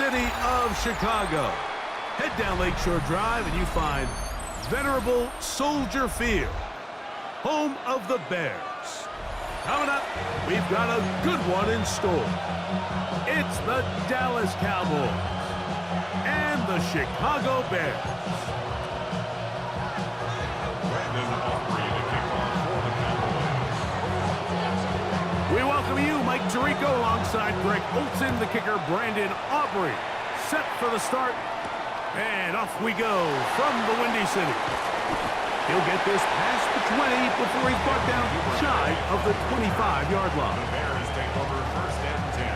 city of Chicago. Head down Lakeshore Drive and you find venerable Soldier Field, home of the Bears. Coming up, we've got a good one in store. It's the Dallas Cowboys and the Chicago Bears. We welcome you, Mike Tirico, alongside Greg Olson, the kicker, Brandon Aubrey. Set for the start, and off we go from the Windy City. He'll get this past the 20 before he's brought down shy of the 25-yard line. The Bears take over first and 10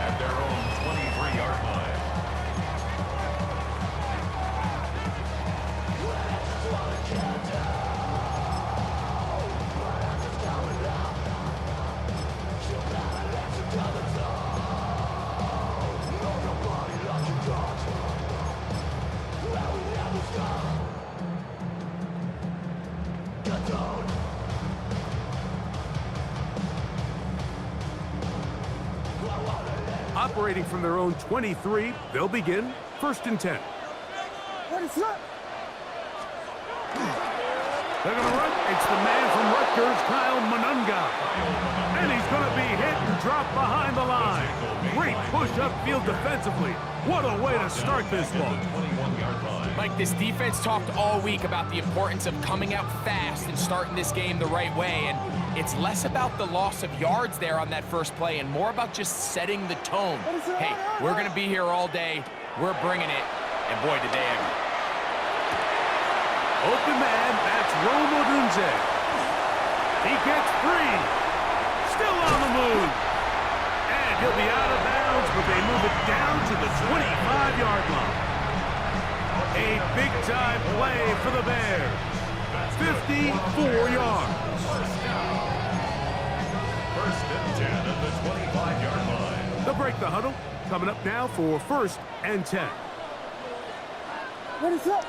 at their own 23-yard line. Operating from their own 23, they'll begin first and 10. What is that? They're going to run. It's the man from Rutgers, Kyle Monunga. And he's going to be hit and drop behind the line. Great push upfield defensively. What a way to start this ball. Mike, this defense talked all week about the importance of coming out fast and starting this game the right way. And it's less about the loss of yards there on that first play and more about just setting the tone. Hey, we're going to be here all day. We're bringing it. And boy, did they ever. Open man, that's Rome Odunze. He gets free. Still on the move. And he'll be out of bounds, but they move it down to the 25-yard line. A big-time play for the Bears. 54 yards. First and 10 at the 25-yard line. They'll break the huddle. Coming up now for first and 10. What is that?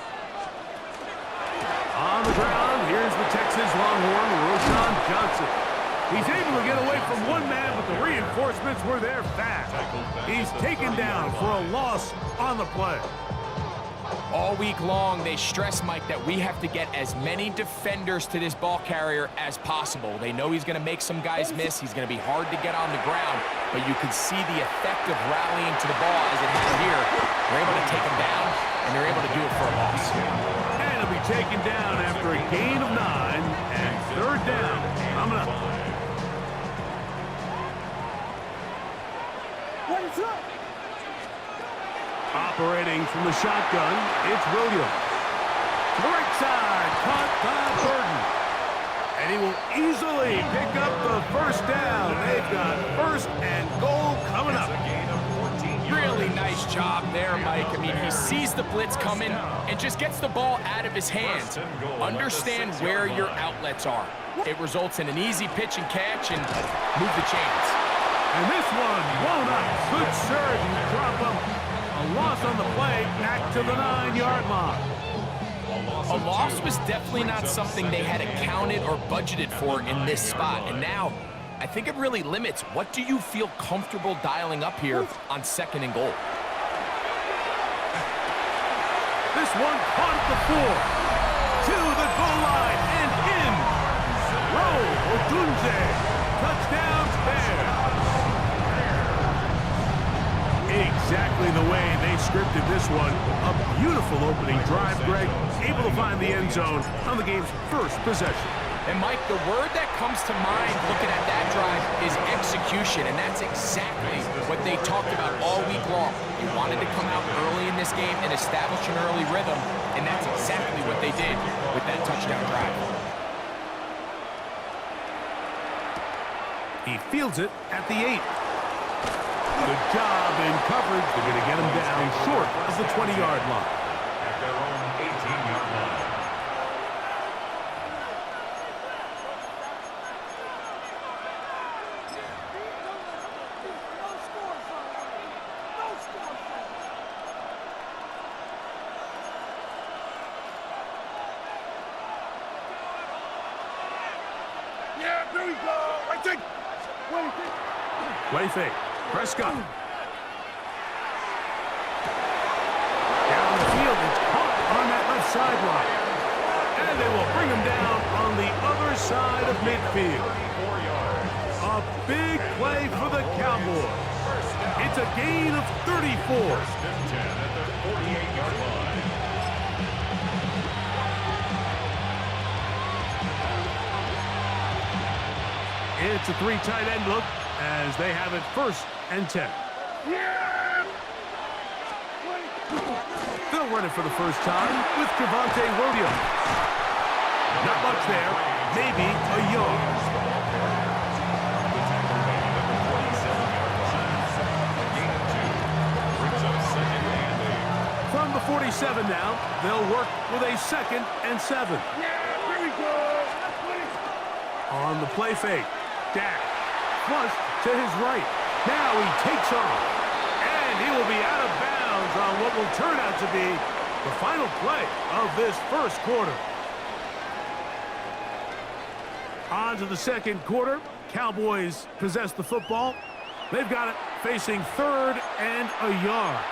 On the ground, here's the Texas Longhorn, Roshan Johnson. He's able to get away from one man, but the reinforcements were there fast. He's taken down for a loss on the play. All week long, they stress, Mike, that we have to get as many defenders to this ball carrier as possible. They know he's going to make some guys miss. He's going to be hard to get on the ground, but you can see the effect of rallying to the ball as it happened here. They're able to take him down, and they're able to do it for a loss. And he'll be taken down after a gain of 9 and third down. Coming up. What is that? Operating from the shotgun, it's Williams. To the right side, caught by Burton. And he will easily pick up the first down. They've got first and goal coming up. Really nice job there, Mike. I mean, he sees the blitz coming and just gets the ball out of his hands. Understand where your outlets are. It results in an easy pitch and catch and move the chains. And this one won't up. Good surge and drop him. A loss on the play, back to the 9-yard line. A loss was definitely not something they had accounted or budgeted for in this spot. And now, I think it really limits what do you feel comfortable dialing up here on second and goal. This one caught at the 4. To the goal line and in. Rome Odunze. Touchdown Bears. Exactly the way they scripted this one. A beautiful opening drive, Greg. Able to find the end zone on the game's first possession. And Mike, the word that comes to mind looking at that drive is execution, and that's exactly what they talked about all week long. They wanted to come out early in this game and establish an early rhythm, and that's exactly what they did with that touchdown drive. He fields it at the 8. Good job in coverage. They're going to get him down short of the 20-yard line. At their own 18-yard line. Yeah, there we go. Right there. Play fake. Prescott. midfield. 4 yards. A big play for the Cowboys. It's a gain of 34. First and 10 at the 48-yard line. It's a 3 tight end look as they have it first and 10. They'll run it for the first time with Javonte Williams. Not much there, maybe a yard. The tackle made at the 47-yard line. A gain of 2. Brings up second and 8. From the 47 now, they'll work with a second and 7. Here we go. On the play fake, Dak flushed to his right. Now he takes off, and he will be out of bounds on what will turn out to be the final play of this first quarter. On to the second quarter. Cowboys possess the football. They've got it facing third and a yard.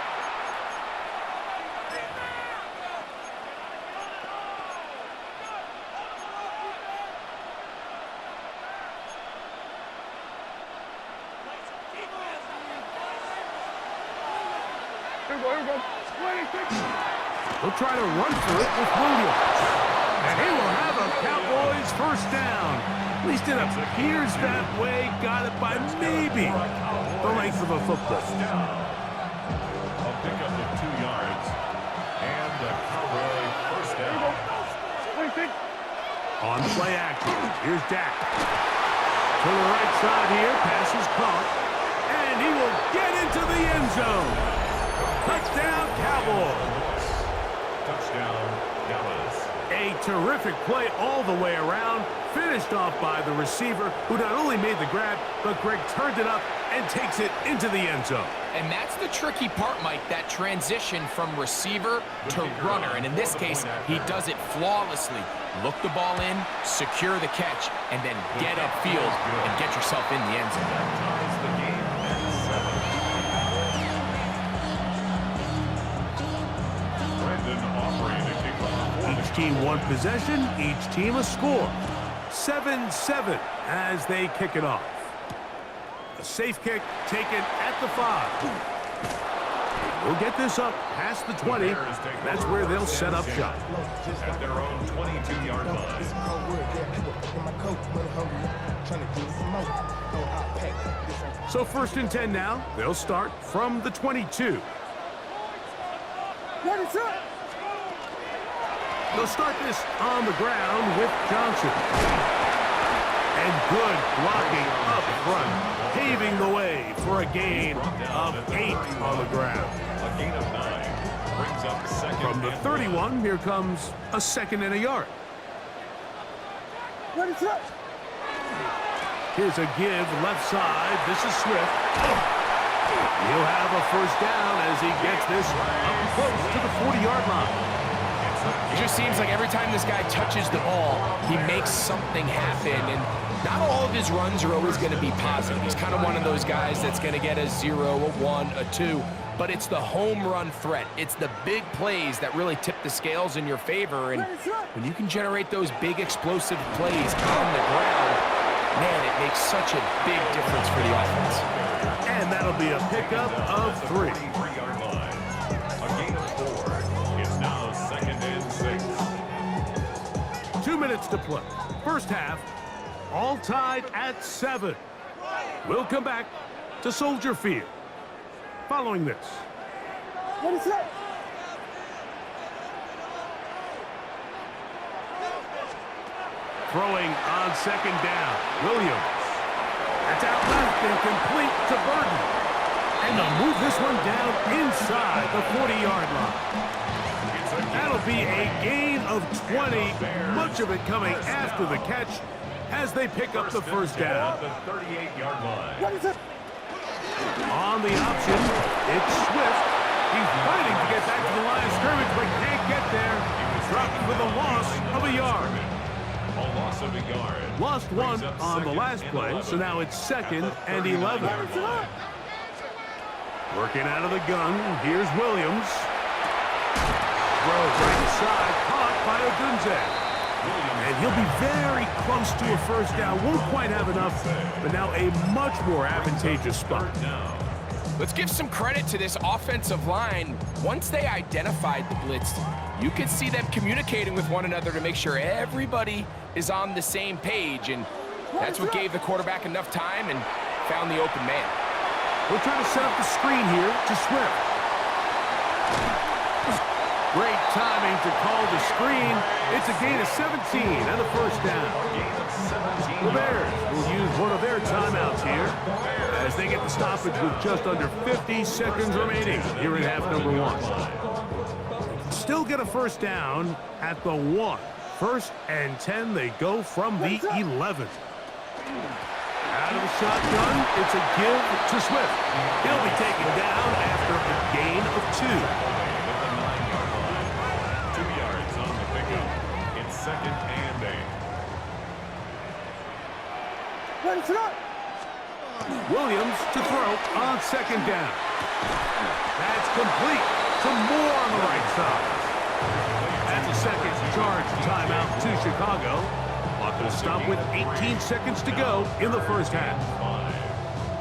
He'll try to run for it with Williams. And he will have a Cowboys first down. At least it appears that way. Got it by maybe the length of a football. A pickup of 2 yards. And a Cowboy first down. On play action, here's Dak. To the right side here, pass is caught. And he will get into the end zone. Touchdown, Cowboys. Touchdown, Dallas. A terrific play all the way around, finished off by the receiver, who not only made the grab, but Greg turned it up and takes it into the end zone. And that's the tricky part, Mike, that transition from receiver to runner. And in this case, he does it flawlessly. Look the ball in, secure the catch, and then get upfield and get yourself in the end zone. Ties the game at 7. Brandon offering to kick off. Each team one possession, each team a score. 7-7 as they kick it off. A safe kick taken at the 5. We'll get this up past the 20. That's where they'll set up shop. At their own 22-yard line. So first and 10 now. They'll start from the 22. What is up? They'll start this on the ground with Johnson. And good blocking up front, paving the way for a gain of 8 on the ground. A gain of 9. Brings up second. From the 31, here comes a second and a yard. What is up? Here's a give left side. This is Swift. He'll have a first down as he gets this up close to the 40-yard line. It just seems like every time this guy touches the ball, he makes something happen. And not all of his runs are always going to be positive. He's kind of one of those guys that's going to get a 0, a 1, a 2. But it's the home run threat. It's the big plays that really tip the scales in your favor. And when you can generate those big explosive plays on the ground, man, it makes such a big difference for the offense. And that'll be a pickup of 3. 23-yard line. A gain of 4. It's now second and 6. 2 minutes to play. First half, all tied at 7. We'll come back to Soldier Field. Following this. What is up? Throwing on second down. Williams. That's out left and complete to Burton. And they'll move this one down inside the 40-yard line. That'll be a gain of 20. Much of it coming after the catch as they pick up the first down. The 38-yard line. What is up? On the option, it's Swift. He's fighting to get back to the line of scrimmage, but can't get there. Dropped for the loss of a yard. A loss of a yard. Lost one on the last play, so now it's second and 11. Working out of the gun, here's Williams. Throw right side, caught by Odunze. And he'll be very close to a first down. Won't quite have enough, but now a much more advantageous spot. Let's give some credit to this offensive line. Once they identified the blitz, you could see them communicating with one another to make sure everybody is on the same page, and that's what gave the quarterback enough time and found the open man. We're trying to set up the screen here to Swift. Great timing to call the screen. It's a gain of 17 and a first down. The Bears will use one of their timeouts here as they get the stoppage with just under 50 seconds remaining here in half number 1. Still get a first down at the 1. First and 10, they go from the 11. Out of the shotgun, it's a give to Swift. He'll be taken down after a gain of 2. 2 yards on the pickup. It's second and 8. Ready, set. Williams to throw on second down. That's complete. Some more on the right side. That's a second charge timeout to Chicago. Clock will stop with 18 seconds to go in the first half.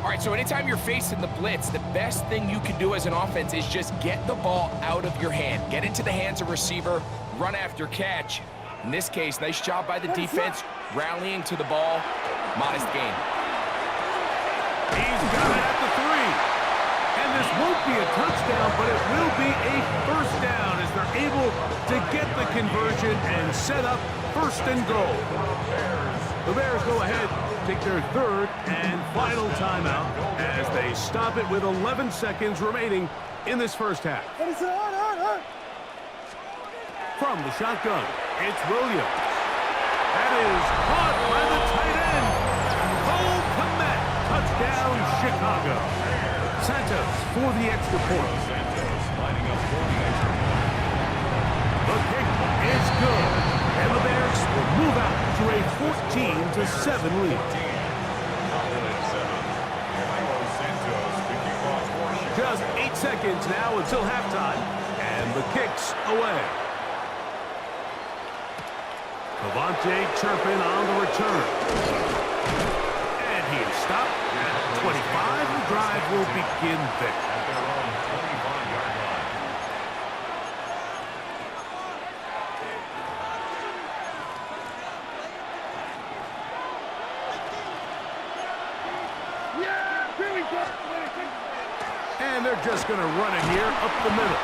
All right, so anytime you're facing the blitz, the best thing you can do as an offense is just get the ball out of your hand. Get into the hands of receiver, run after catch. In this case, nice job by the defense, rallying to the ball. Modest gain. He's got it at the 3. And this won't be a touchdown, but it will be a first down as they're able to get the conversion and set up first and goal. The Bears go ahead, take their third and final timeout as they stop it with 11 seconds remaining in this first half. Ready, set. From the shotgun, it's Williams. That is caught by the tight end. Cole Kmet, touchdown Chicago. Santos for the extra point. The kick is good, and the Bears will move out to a 14-7 lead. Just 8 seconds now until halftime, and the kick's away. Cavante Turpin on the return. And he is stopped at 25. The drive will begin there. And they're just going to run it here up the middle.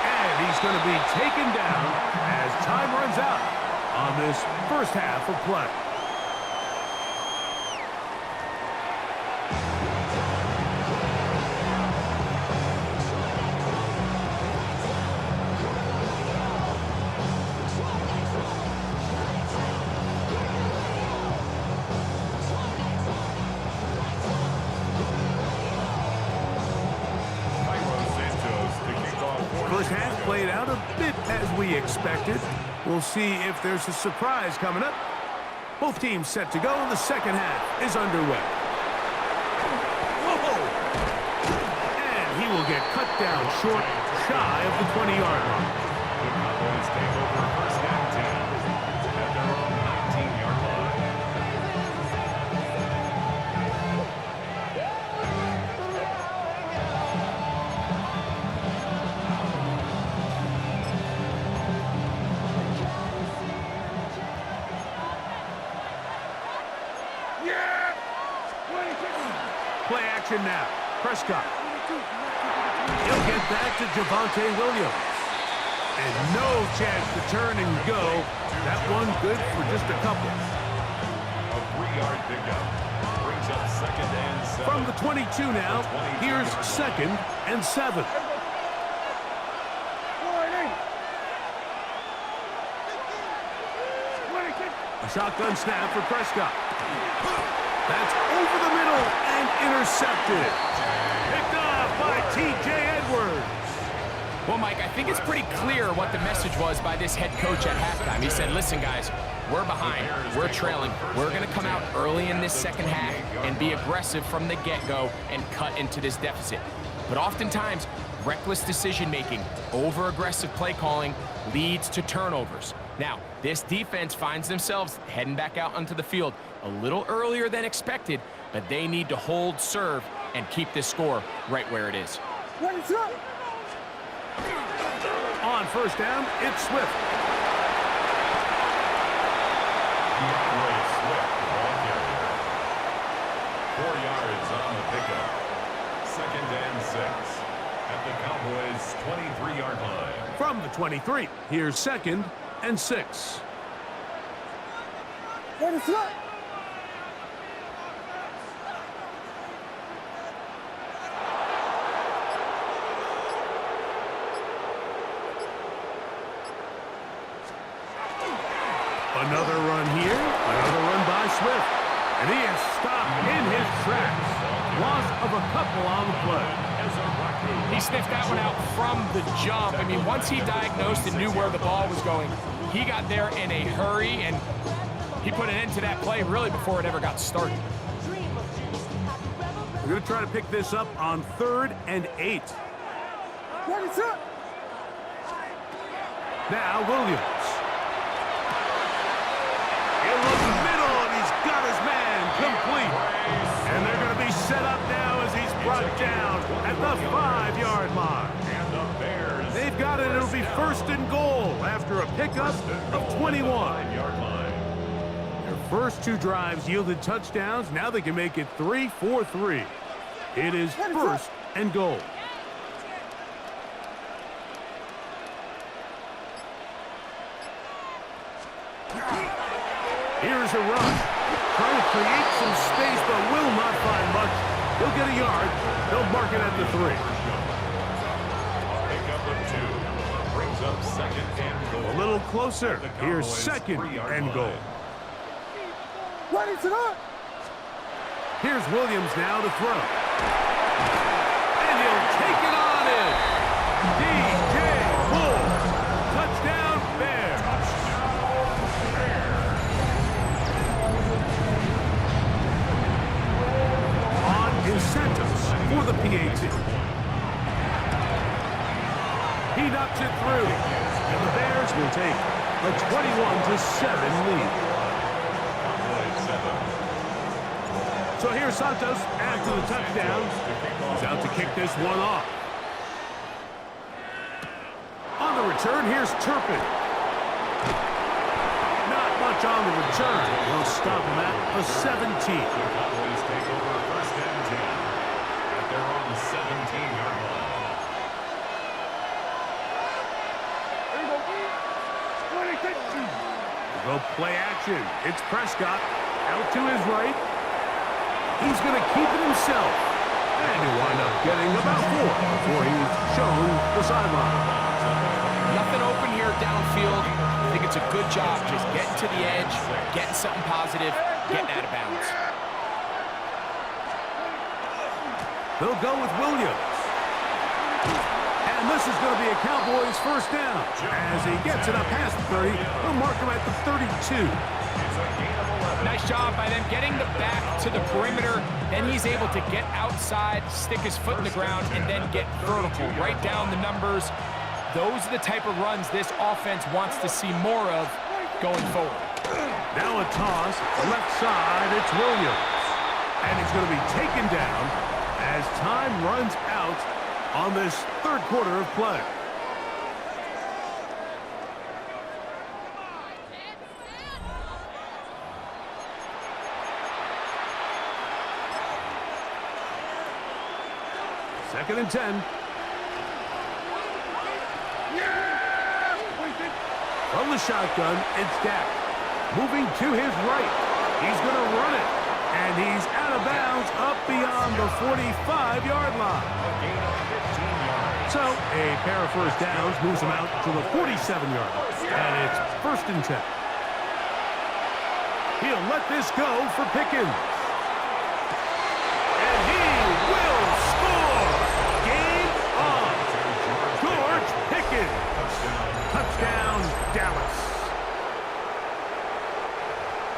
And he's going to be taken down as time runs out on this first half of play. First half played out a bit as we expected. We'll see if there's a surprise coming up. Both teams set to go, and the second half is underway. Whoa! And he will get cut down short, shy of the 20-yard line. The Cowboys take over first and 10 at their own 19-yard line. Play action now. Prescott. He'll get that to Javonte Williams. And no chance to turn and go. That one good for just a couple. A 3-yard pickup brings up second and 7. From the 22 now, here's second and 7. A shotgun snap for Prescott. That's over the middle and intercepted. Picked off by T.J. Edwards. Well, Mike, I think it's pretty clear what the message was by this head coach at halftime. He said, listen, guys, we're behind. We're trailing. We're going to come out early in this second half and be aggressive from the get-go and cut into this deficit. But oftentimes, reckless decision-making, over-aggressive play calling leads to turnovers. Now, this defense finds themselves heading back out onto the field a little earlier than expected, but they need to hold serve and keep this score right where it is. Ready, set. On first down, it's Swift. DeAndre Swift, ball carrier. 4 yards on the pickup. 2nd and 6 at the Cowboys' 23-yard line. From the 23, here's 2nd and 6. Ready, set. Another run here, another run by Swift. And he is stopped in his tracks. Loss of a couple on the play. He sniffed that one out from the jump. I mean, once he diagnosed and knew where the ball was going, he got there in a hurry, and he put an end to that play really before it ever got started. We're going to try to pick this up on 3rd and 8. Ready, set. Now Williams. He'll look middle, and he's got his man complete. And they're going to be set up now as he's brought down at the 5-yard line. And the Bears. They've got it. It'll be 1st and goal after a pickup of 21. 5-yard line. Their first 2 drives yielded touchdowns. Now they can make it 3-4-3. It is 1st and goal. Here's a run. Trying to create some space, but will not find much. He'll get a yard. They'll mark it at the 3. Pickup of 2 brings up 2nd and goal. A little closer. Here's 2nd and goal. Ready, set. Here's Williams now to throw. And he'll take it on in. DJ Moore. Touchdown, Bears. On is Santos for the PAT. He knocks it through. And the Bears will take a 21-7 lead. So here's Santos after the touchdown. He's out to kick this one off. On the return, here's Turpin. Not much on the return. They'll stop him at a 17. Cowboys take over 1st and 10 at their own 17-yard line. Go play action. It's Prescott out to his right. He's going to keep it himself. And he'll wind up getting about 4 before he's shown the sideline. Nothing open here downfield. I think it's a good job just getting to the edge, getting something positive, getting out of bounds. They'll go with Williams. And this is going to be a Cowboys 1st down. As he gets it up past the 30, they'll mark him at the 32. Nice job by them getting the back to the perimeter. Then he's able to get outside, stick his foot in the ground, and then get vertical. Right down the numbers. Those are the type of runs this offense wants to see more of going forward. Now a toss, left side, it's Williams. And he's going to be taken down as time runs out on this 3rd quarter of play. Second and 10. From the shotgun, it's Dak. Moving to his right. He's going to run it. And he's out of bounds up beyond the 45-yard line. So a pair of 1st downs moves him out to the 47-yard line. And it's 1st and 10. He'll let this go for Pickens. And he will score. Game on. George Pickens. Touchdown, Dallas.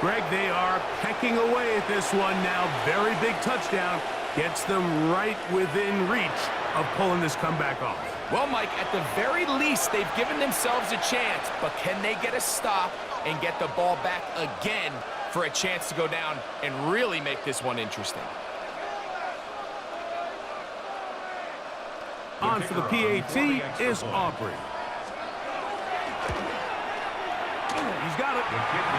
Greg, they are pecking away at this one now. Very big touchdown. Gets them right within reach of pulling this comeback off? Well, Mike, at the very least, they've given themselves a chance, but can they get a stop and get the ball back again for a chance to go down and really make this one interesting? On for the PAT is Aubrey. He's got it.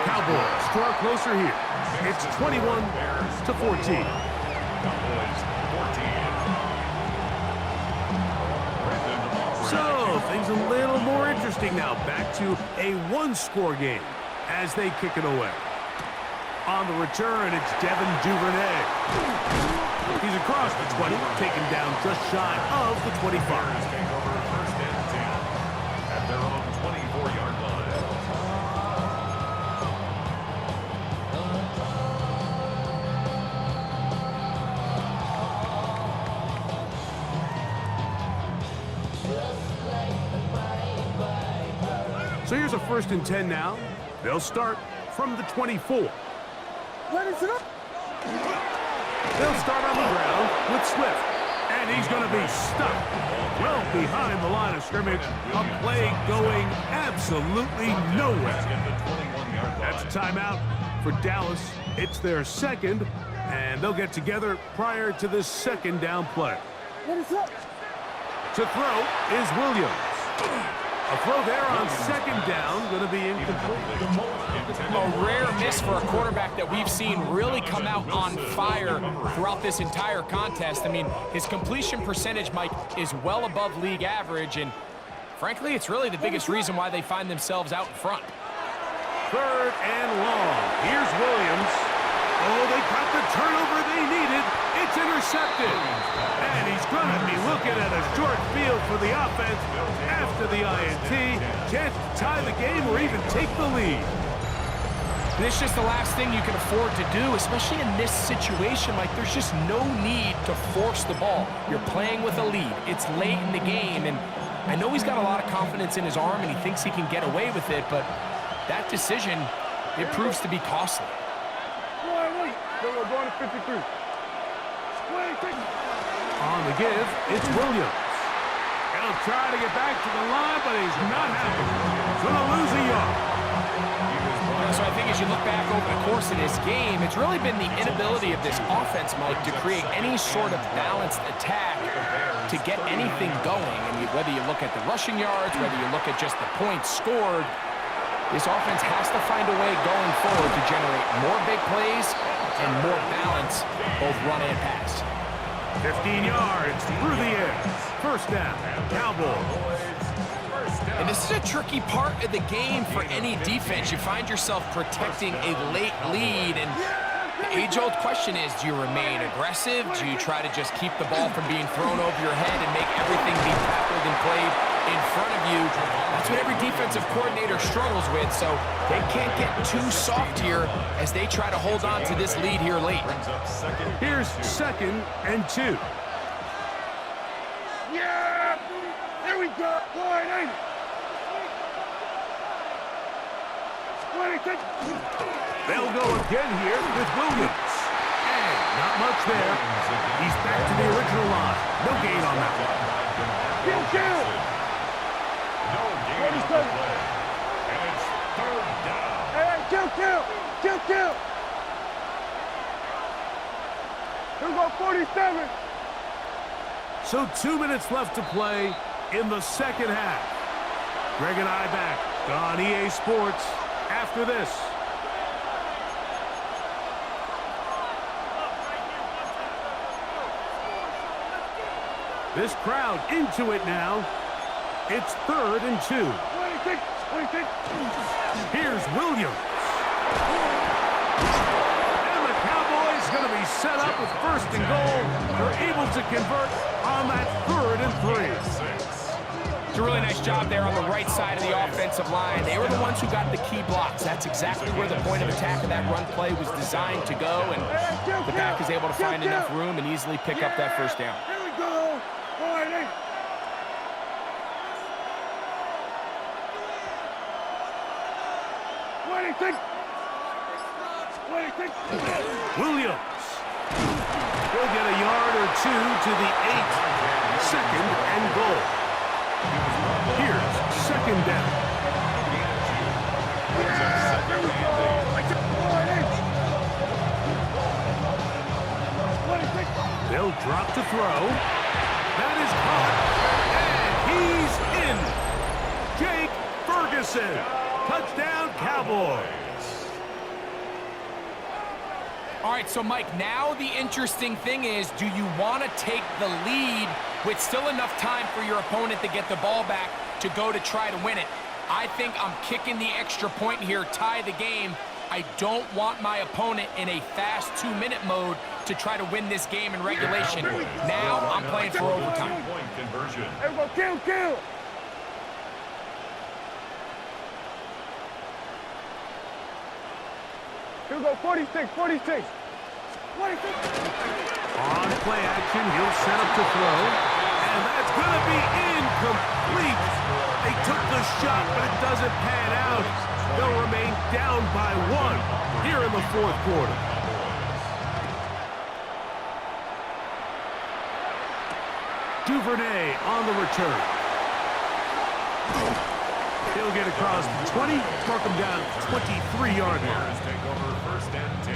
Cowboys draw closer here. It's 21-14. Cowboys 14. So things a little more interesting now. Back to a one-score game as they kick it away. On the return, it's Devin Duvernay. He's across the 20, taken down just shy of the 25. Bears take over first and 10 at their own 24-yard line. So here's a 1st and 10 now. They'll start from the 24. Ready, set up. They'll start on the ground with Swift. And he's going to be stuck well behind the line of scrimmage. A play going absolutely nowhere. That's a timeout for Dallas. It's their second, and they'll get together prior to this second down play. Ready, set up. To throw is Williams. A throw there on second down, going to be incomplete. A rare miss for a quarterback that we've seen really come out on fire throughout this entire contest. I mean, his completion percentage, Mike, is well above league average, and frankly, it's really the biggest reason why they find themselves out in front. 3rd and long. Here's Williams. Oh, they got the turnover they needed. It's intercepted. And he's going to be looking at a short field for the offense after the INT. Chance to tie the game or even take the lead. This is just the last thing you can afford to do, especially in this situation. Like, there's just no need to force the ball. You're playing with a lead. It's late in the game, and I know he's got a lot of confidence in his arm, and he thinks he can get away with it, but that decision, it proves to be costly. Wait. We're going to 53. Wait. On the give, it's Williams. He'll try to get back to the line, but he's not happy. Going to lose a yard. So I think as you look back over the course of this game, it's really been the inability of this offense, Mike, to create any sort of balanced attack to get anything going. I mean, whether you look at the rushing yards, whether you look at just the points scored, this offense has to find a way going forward to generate more big plays and more balance, both run and pass. 15 yards through the air. 1st down, Cowboys. And this is a tricky part of the game for any defense. You find yourself protecting a late lead, and the age-old question is, do you remain aggressive? Do you try to just keep the ball from being thrown over your head and make everything be tackled and played in front of you? That's what every defensive coordinator struggles with, so they can't get too soft here as they try to hold on to this lead here late. Here's 2nd and 2. Yeah! There we go. Wide eight. They'll go again here with Williams. And not much there. He's back to the original line. No gain on that one. Kill. No gain on the play. And it's 3rd down. Hey, kill. Here go 47. So 2 minutes left to play in the second half. Greg and I back on EA Sports after this. This crowd into it now. It's 3rd and 2. 26. Here's Williams. And the Cowboys going to be set up with 1st and goal. They're able to convert on that 3rd and 3. It's a really nice job there on the right side of the offensive line. They were the ones who got the key blocks. That's exactly where the point of attack of that run play was designed to go, and the back is able to find enough room and easily pick up that 1st down. Here we go. Wide eight. Williams will get a yard or two to the 8. second and goal. Here's second down. Brings up second and 8. They'll drop to throw. That is caught, and he's in. Jake Ferguson. Touchdown, Cowboys. All right, so Mike, now the interesting thing is, do you want to take the lead with still enough time for your opponent to get the ball back to go to try to win it? I think I'm kicking the extra point here, tie the game. I don't want my opponent in a fast 2-minute mode to try to win this game in regulation. Now I'm playing for overtime. Point conversion. Everybody, kill. Here we go, 46. On play action, he'll set up to throw. And that's going to be incomplete. They took the shot, but it doesn't pan out. They'll remain down by 1 here in the fourth quarter. Duvernay on the return. He'll get across the 20, mark him down 23-yard line. Bears take over first and 10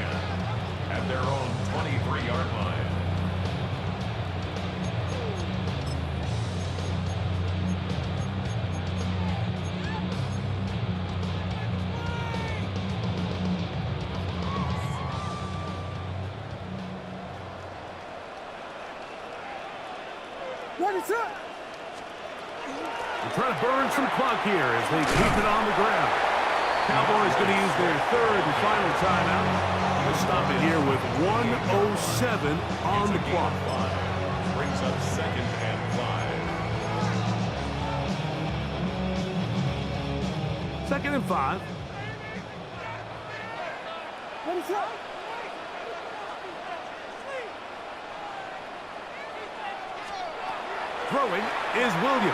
at their own 23-yard line. What is up? They're trying to burn some clock here as they keep it on the ground. Cowboys going to use their third and final timeout. They'll stop it here with 1:07 on the clock. Brings up second and 5. Second and 5. What is up? Throwing is Williams.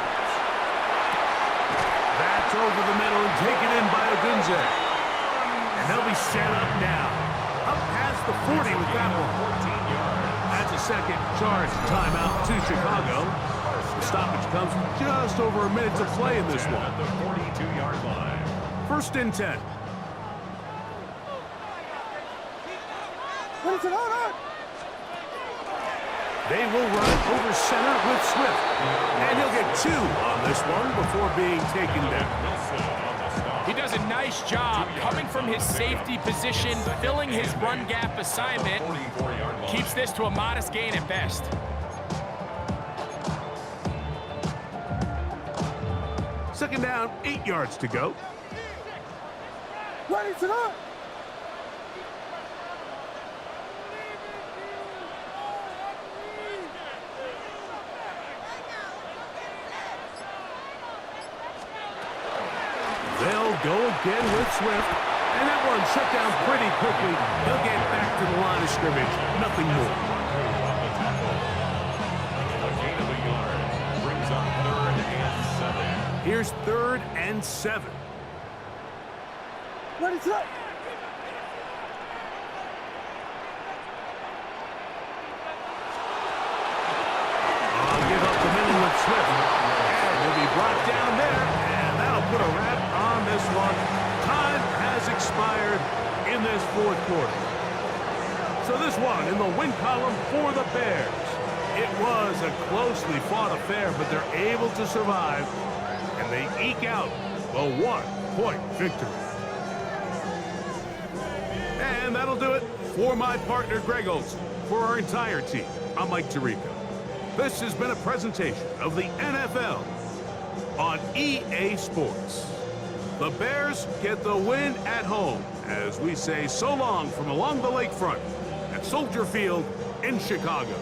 That's over the middle and taken in by Odunze. And they'll be set up now. Up past the 40 with that one. 14 yards. That's a second charge timeout to Chicago. The stoppage comes from just over a minute to play in this one. At the 42-yard line. First and 10. What is it? Hold on. They will run it over center with Swift. And he'll get 2 on this one before being taken down. Wilson on the stop. He does a nice job coming from his safety position, filling his run gap assignment. 44-yard line. Keeps this to a modest gain at best. Second down, 8 yards to go. What is it up? They'll go again with Swift. And that one shut down pretty quickly. He'll get back to the line of scrimmage. Nothing more. A gain of a yard. Brings up third and 7. Here's third and 7. What is up? I'll give up the middle with Swift. And he'll be brought down there. And that'll put a wrap on this one. Time has expired in this fourth quarter. So this one in the win column for the Bears. It was a closely fought affair, but they're able to survive. And they eke out a 1-point victory. And that'll do it for my partner, Greg Olson. For our entire team, I'm Mike Tirico. This has been a presentation of the NFL on EA Sports. The Bears get the win at home as we say so long from along the lakefront at Soldier Field in Chicago.